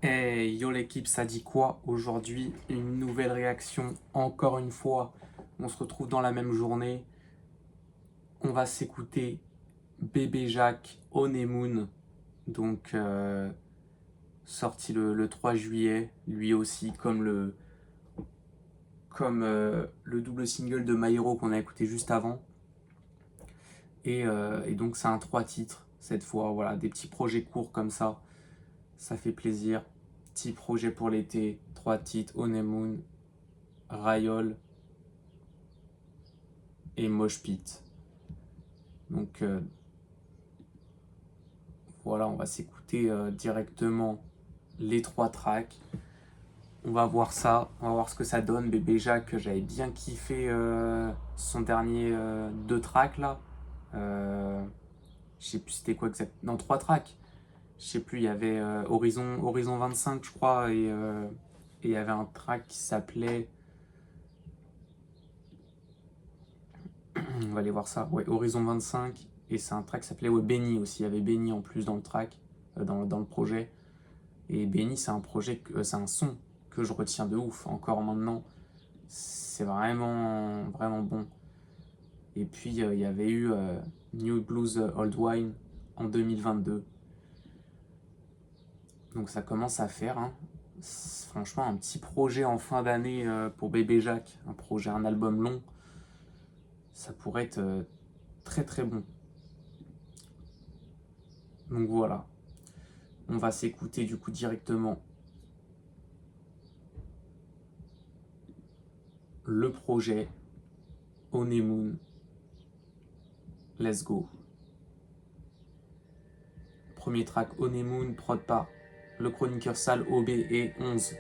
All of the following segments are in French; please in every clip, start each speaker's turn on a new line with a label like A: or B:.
A: Hey, yo l'équipe, ça dit quoi? Aujourd'hui, une nouvelle réaction, encore une fois. On se retrouve dans la même journée. On va s'écouter Bébé Jacques, Honeymoon, donc sorti le 3 juillet, lui aussi, comme le double single de My Hero qu'on a écouté juste avant. Et donc c'est un 3 titres cette fois, voilà, des petits projets courts comme ça fait plaisir. Petit projet pour l'été, 3 titres, Honeymoon, Rayol et Mosh Pit. Donc voilà, on va s'écouter directement les 3 tracks. On va voir ça, on va voir ce que ça donne. Bébé Jacques, j'avais bien kiffé son dernier 2 tracks là. Je sais plus c'était quoi exactement. Non, 3 tracks. Je sais plus, il y avait Horizon 25 je crois et il y avait un track qui s'appelait... On va aller voir ça. Ouais, Horizon 25. Et c'est un track qui s'appelait Benny aussi. Il y avait Benny en plus dans le track, dans le projet. Et Benny, c'est un projet, c'est un son que je retiens de ouf. Encore maintenant, c'est vraiment, vraiment bon. Et puis, il y avait eu New Blues Old Wine en 2022. Donc ça commence à faire, hein. Franchement, un petit projet en fin d'année pour Bébé Jacques. Un album long. Ça pourrait être très très bon. Donc voilà. On va s'écouter du coup directement le projet Honeymoon. Let's go. Premier track Honeymoon, prod par le chroniqueur sale OB et 11.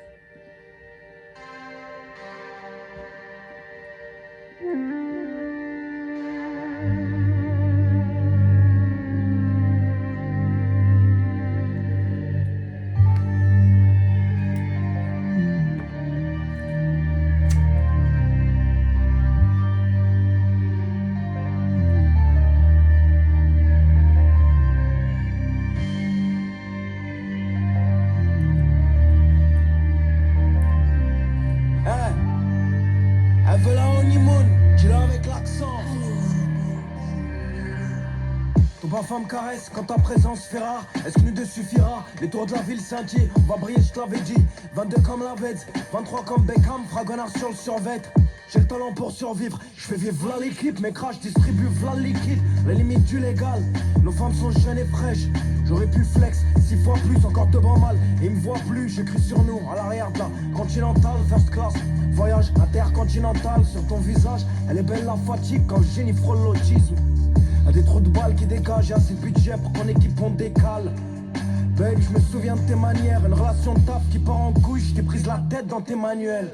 B: Elle veut la honeymoon, dis-le avec l'accent. Ton parfum me caresse quand ta présence fait rare. Est-ce que nous deux suffira? Les tours de la ville scintillent, on va briller, je te l'avais dit. 22 comme la Veds, 23 comme Beckham, fragonard sur le survêt. J'ai le talent pour survivre, je fais vivre v'là l'équipe. Mes crashs distribuent v'là le liquide, les limites du légal. Nos femmes sont jeunes et fraîches, j'aurais pu flex 6 fois plus, encore devant mal. Et ils me voient plus, j'écris sur nous, à l'arrière de la Continental, first class. Voyage intercontinental sur ton visage. Elle est belle la fatigue quand le génie frôle l'autisme. Y'a des trous de balles qui dégagent, y'a assez de budget pour qu'on équipe on décale. Babe, je me souviens de tes manières. Une relation de taf qui part en couille, je t'ai prise la tête dans tes manuels.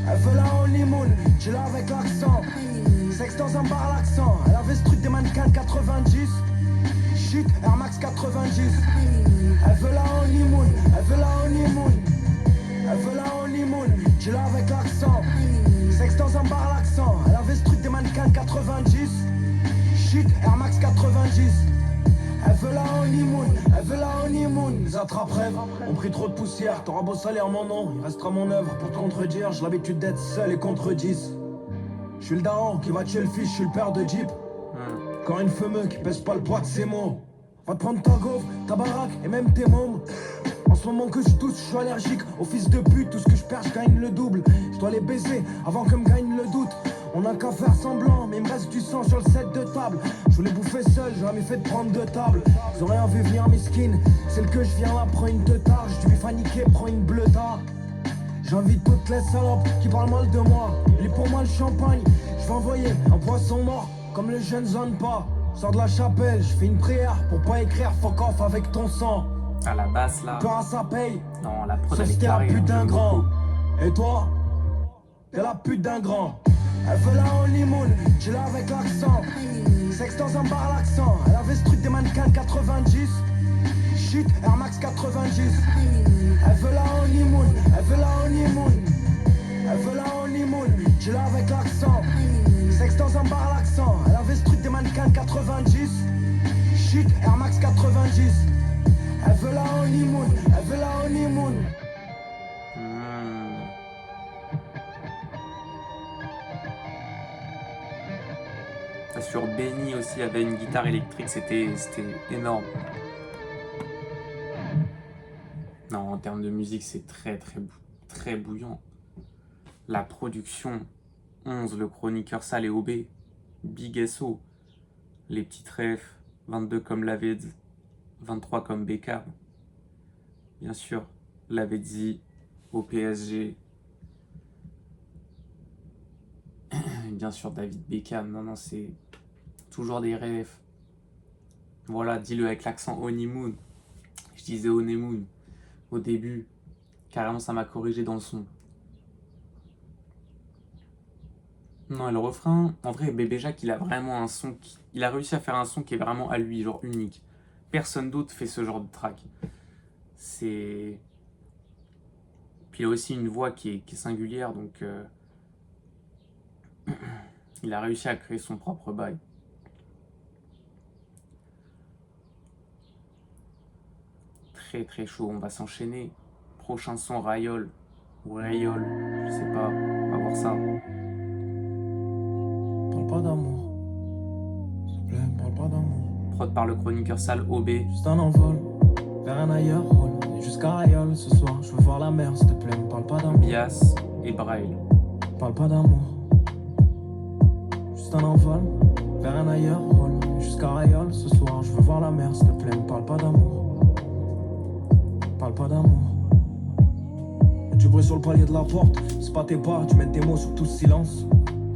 B: Elle veut la honeymoon, j'ai là avec l'accent. Sexe dans un bar à l'accent. Elle avait ce truc des mannequins 90. Shit, Air Max 90. Elle veut la honeymoon, elle veut la honeymoon. Elle veut la honeymoon, j'ai là avec l'accent. Sexe dans un bar à l'accent. Elle avait ce truc des mannequins 90. Shit, Air Max 90. Elle veut la honeymoon, elle veut la honeymoon. Les attrape-rêves ont pris trop de poussière. T'auras beau salir mon nom, il restera mon œuvre pour te contredire. J'ai l'habitude d'être seul et contredise. Je suis le daron qui va tuer le fils, je suis le père de Jeep. Quand une fameux qui pèse pas le poids de ses mots. Va te prendre ta gaufre, ta baraque et même tes mômes. En ce moment que je tousse, je suis allergique au fils de pute. Tout ce que je perds, je gagne le double. Je dois les baiser avant que me gagne le doute. On n'a qu'à faire semblant, mais il me reste du sang sur le set de table. Je voulais bouffer seul, j'aurais mieux fait de prendre deux tables. Ils ont rien vu venir, miskin. Celle que je viens là, prends une teutard. Je lui fais niquer, prends une bleutard. J'invite toutes les salopes qui parlent mal de moi. Il est pour moi le champagne. Je vais envoyer un poisson mort, comme les jeunes zone pas. Sors de la chapelle, je fais une prière pour pas écrire fuck off avec ton sang.
A: À la basse là.
B: Peur à sa paye.
A: Non, la prod
B: Sauf
A: elle est
B: si t'es la
A: carrée.
B: pute d'un
A: j'aime
B: grand.
A: beaucoup.
B: Et toi, t'es la pute d'un grand. Elle veut la honeymoon, j'ai là avec l'accent. Sexe dans un bar à l'accent. Elle avait ce truc des mannequins 90. Shit, Air Max 90. Elle veut la honeymoon, elle veut la honeymoon. Elle veut la honeymoon, j'ai là avec l'accent. Sexe dans un bar à l'accent. Elle avait ce truc des mannequins 90. Shit, Air Max 90. Elle veut la honeymoon, elle veut la honeymoon.
A: sur Benny aussi, il y avait une guitare électrique, c'était énorme. Non, en termes de musique, c'est très bouillant. La production, 11, le chroniqueur Sal et OB, Big SO, les petites refs, 22 comme Lavedz, 23 comme Beckham. Bien sûr, Lavedzi au PSG. Bien sûr, David Beckham. Non, c'est toujours des refs. Voilà, dis-le avec l'accent honeymoon. Je disais honeymoon au début. Carrément, ça m'a corrigé dans le son. Non, et le refrain, en vrai, Bébé Jacques, il a vraiment un son il a réussi à faire un son qui est vraiment à lui, genre unique. Personne d'autre fait ce genre de track. C'est... Puis il a aussi une voix qui est singulière, donc il a réussi à créer son propre bail. Très chaud, on va s'enchaîner. Prochain son, Rayol. Ou Rayol, je sais pas, on va voir ça.
B: Parle pas d'amour, s'il te plaît, parle pas d'amour.
A: Prod par le chroniqueur Sal OB.
B: Juste un envol, vers un ailleurs, roll. Et jusqu'à Rayol ce soir, je veux voir la mer, s'il te plaît, parle pas d'amour.
A: Bias et Braille.
B: Parle pas d'amour. Juste un envol, vers un ailleurs, roll. Et jusqu'à Rayol ce soir, je veux voir la mer, s'il te plaît, parle pas d'amour. Parle pas d'amour. Et du bruit sur le palier de la porte, c'est pas tes bars, tu mets tes mots sur tout ce silence.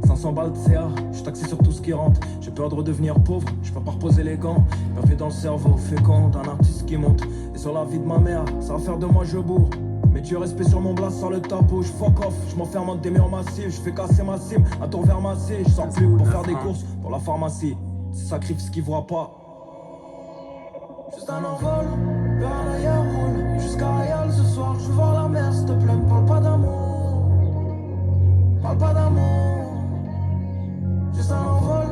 B: 500 balles de CA, je suis taxé sur tout ce qui rentre. J'ai peur de redevenir pauvre, je peux pas reposer les gants. Perdu dans le cerveau, fécond d'un artiste qui monte. Et sur la vie de ma mère, ça va faire de moi je bourre. Mais tu respect sur mon blas sans le tapeau, je fuck off, je m'enferme entre des murs massifs, je fais casser ma cime, un tour vers massé, je sors plus pour faire des courses pour la pharmacie. C'est sacrifice qui voit pas. Juste un envol, vers un ailleurs roule. Jusqu'à Rayol ce soir, je veux voir la mer, s'il te plaît, parle pas d'amour. Parle pas d'amour. Juste un envol,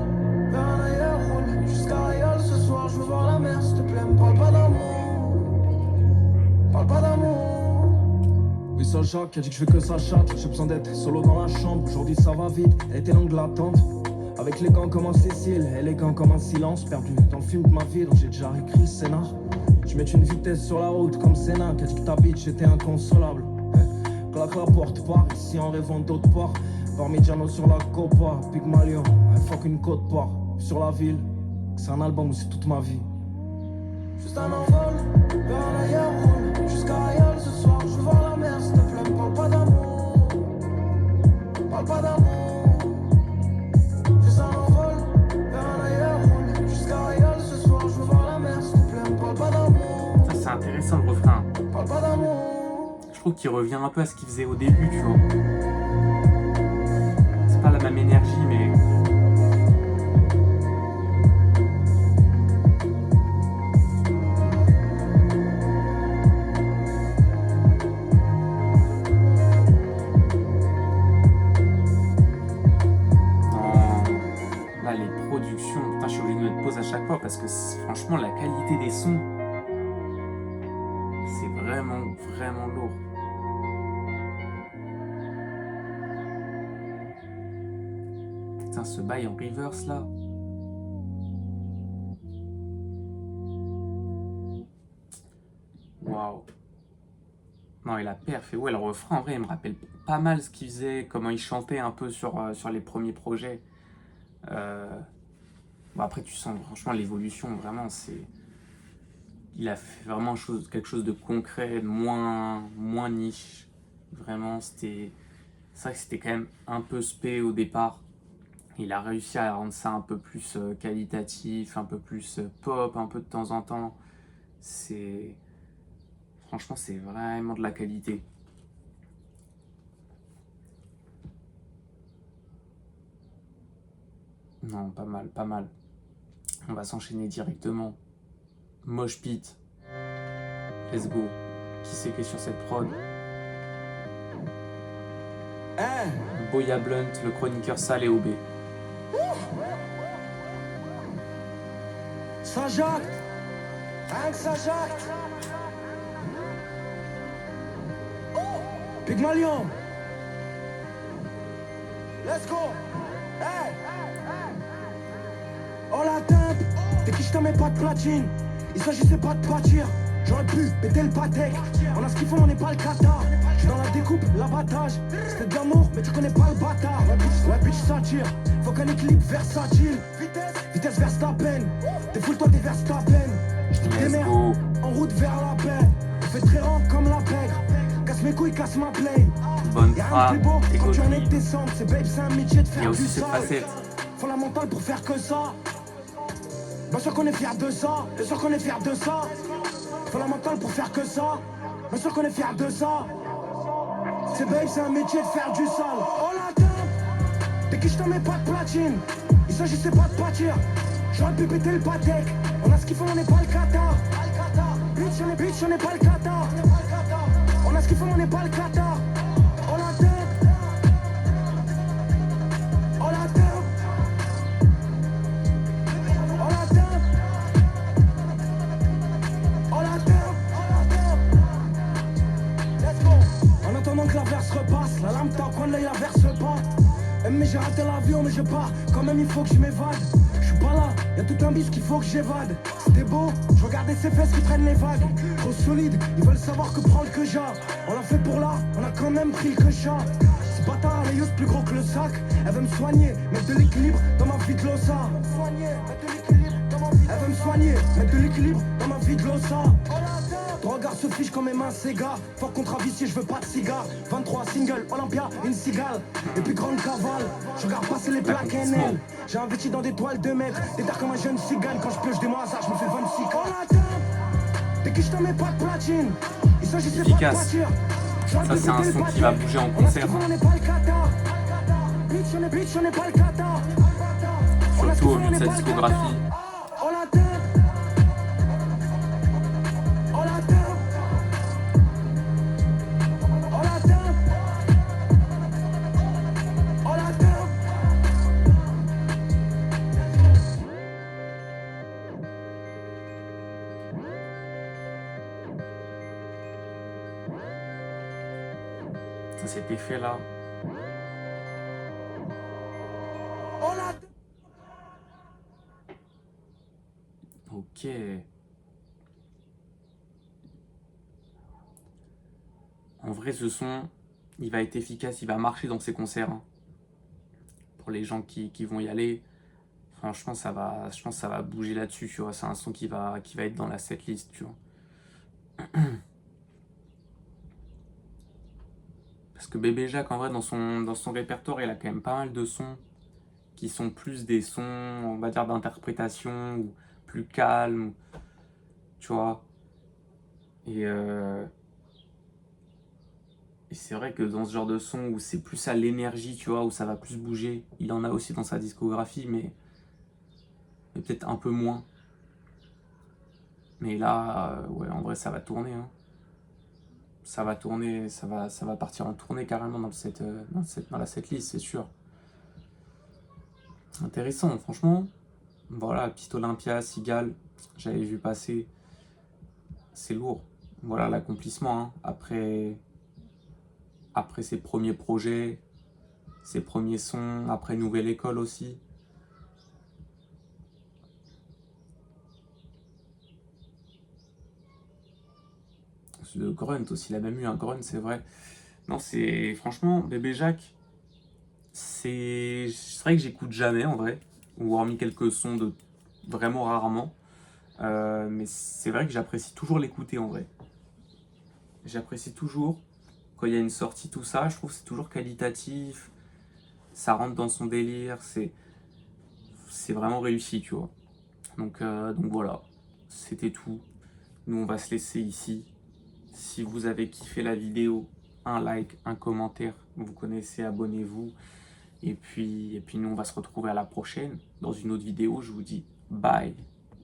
B: vers un ailleurs roule. Jusqu'à Rayol ce soir, je veux voir la mer, s'il te plaît, parle pas d'amour. Parle pas d'amour. Oui, ça Jacques a dit que je fais que ça chatte. J'ai besoin d'être solo dans la chambre. Aujourd'hui ça va vite, elle était longue l'attente. Avec les gants comme un Cécile, élégant comme un silence. Perdu dans le film de ma vie, donc j'ai déjà écrit le scénar. Je mets une vitesse sur la route comme Senna, qui a dit que ta bitch était inconsolable. Claque la porte, part ici en rêvant d'autre part. Parmigiano sur la copa, Pygmalion, fuck une côte part. Sur la ville, c'est un album où c'est toute ma vie. Juste un envol, vers un ailleurs roule. Jusqu'à Rayol ce soir, je veux voir la mer, s'il te plaît, parle pas d'amour. Parle pas d'amour. Juste un envol, vers un ailleurs roule. Jusqu'à Rayol ce soir, je veux voir la mer, s'il te plaît, parle pas d'amour.
A: Ça, c'est intéressant le refrain.
B: Parle pas d'amour.
A: Je trouve qu'il revient un peu à ce qu'il faisait au début, tu vois. C'est pas la même énergie, mais... Là, les productions... Putain, je suis obligé de mettre pause à chaque fois parce que franchement, la qualité des sons, c'est vraiment lourd. Putain, ce bail en reverse là. Waouh. Non, il a perf. Et ouais, le refrain, en vrai, il me rappelle pas mal ce qu'il faisait, comment il chantait un peu sur les premiers projets. Bon, après, tu sens franchement l'évolution, vraiment, c'est... Il a fait vraiment quelque chose de concret, moins niche. Vraiment, c'était... C'est vrai que c'était quand même un peu spé au départ. Il a réussi à rendre ça un peu plus qualitatif, un peu plus pop, un peu de temps en temps. C'est... Franchement, c'est vraiment de la qualité. Non, pas mal. On va s'enchaîner directement. Mosh Pit. Let's go. Qui c'est qui est sur cette prod? Boya Blunt, le chroniqueur Sal et OB.
B: Ça jacte, rien que ça jacte. Pygmalion, let's go. Hey. Oh la teinte, t'es qui je t'en mets pas de platine. Il s'agissait pas de pâtir. J'aurais pu péter le Patek. On a ce qu'il faut, on n'est pas le Qatar. J'suis dans la découpe, l'abattage. C'était de l'amour, mais tu connais pas le bâtard. Ouais, bitch, ça tire. Faut qu'un équilibre versatile. Vitesse Verstappen. T'es full, toi, t'es Verstappen.
A: Let's
B: Des
A: go.
B: en route vers la paix. On fait très rang comme la pègre. Casse mes couilles, casse ma play.
A: Bonne
B: Y'a rien de
A: frappe,
B: plus beau
A: ego
B: quand tu en es
A: trip.
B: de descendre. C'est babe, c'est un métier de
A: Il y a
B: faire
A: aussi
B: du
A: cette
B: sale.
A: facette.
B: Fondamental pour faire que ça. Bien sûr qu'on est fiers de ça. Bien sûr qu'on est fiers de ça. Fondamental pour faire que ça. Bien sûr qu'on est fiers de ça. C'est babe, c'est un métier de faire du sale. Oh la teinte, dès que je t'en mets pas de platine. Il s'agissait pas de pâtir. J'aurais pu péter le Patek. On a ce qu'il faut, on n'est pas le Qatar. Bitch, on n'est pas le Qatar. On a ce qu'il faut, on n'est pas le Qatar. Oh la teinte. Oh la teinte. Oh la teinte. Oh la teinte. Let's go. En attendant que la verse repasse, la lame t'as au coin de l'œil, la verse pas. Mais j'ai raté l'avion, mais je pars. Quand même, il faut que je m'évade. Je suis pas là, y'a tout un bis qu'il faut que j'évade. C'était beau, je regardais ces fesses qui prennent les vagues. Trop solide, ils veulent savoir que prend le que j'ai. On l'a fait pour là, on a quand même pris le que j'ai. Ce bâtard, les yeux plus gros que le sac. Elle veut me soigner, mettre de l'équilibre dans ma vie de l'ossa. Elle veut me soigner, mettre de l'équilibre dans ma vie de l'ossa. Ton regard se fiche comme mes mains Sega. Fort contravicié, je veux pas de cigare. 23 singles, Olympia, une cigale. Et puis grande cavale, je regarde passer les plaques NL. J'ai investi dans des toiles de mètres. Des dards comme un jeune cigane. Quand je pioche des mots hasard, je me fais 26 ans. Dès que je t'en mets pas de platine. Il s'agissait pas de
A: Efficace.
B: pâtir.
A: Ça, c'est un son qui va bouger en concert.
B: On n'est pas le Qatar. Bitch, on n'est pas le Qatar.
A: Surtout au vu de sa discographie.
B: Oh la tête. Oh la tête. Oh la tête. Oh la tête.
A: Ça, cet effet là.
B: Oh la tête.
A: Ok. En vrai, ce son, il va être efficace, il va marcher dans ces concerts, hein. Pour les gens qui vont y aller, franchement, je pense que ça va bouger là-dessus, tu vois. C'est un son qui va être dans la setlist, tu vois. Parce que Bébé Jacques, en vrai, dans son répertoire, il a quand même pas mal de sons qui sont plus des sons, on va dire, d'interprétation, ou plus calmes, tu vois. Et c'est vrai que dans ce genre de son où c'est plus à l'énergie, tu vois, où ça va plus bouger, il en a aussi dans sa discographie, mais peut-être un peu moins. Mais là, ouais, en vrai, ça va tourner, hein. Ça va tourner, ça va partir en tournée carrément dans la setlist, c'est sûr. Intéressant, franchement. Voilà, Piste Olympia, Cigale, j'avais vu passer. C'est lourd. Voilà l'accomplissement, hein. Après ses premiers projets, ses premiers sons, après Nouvelle École aussi. Le grunt aussi, il a même eu un grunt, c'est vrai. Non, c'est franchement, Bébé Jacques, c'est vrai que j'écoute jamais en vrai, ou hormis quelques sons de vraiment rarement. Mais c'est vrai que j'apprécie toujours l'écouter en vrai. J'apprécie toujours quand il y a une sortie, tout ça. Je trouve que c'est toujours qualitatif. Ça rentre dans son délire. C'est vraiment réussi, tu vois. Donc voilà, c'était tout. Nous, on va se laisser ici. Si vous avez kiffé la vidéo, un like, un commentaire, vous connaissez, abonnez-vous. Et puis nous, on va se retrouver à la prochaine dans une autre vidéo. Je vous dis bye.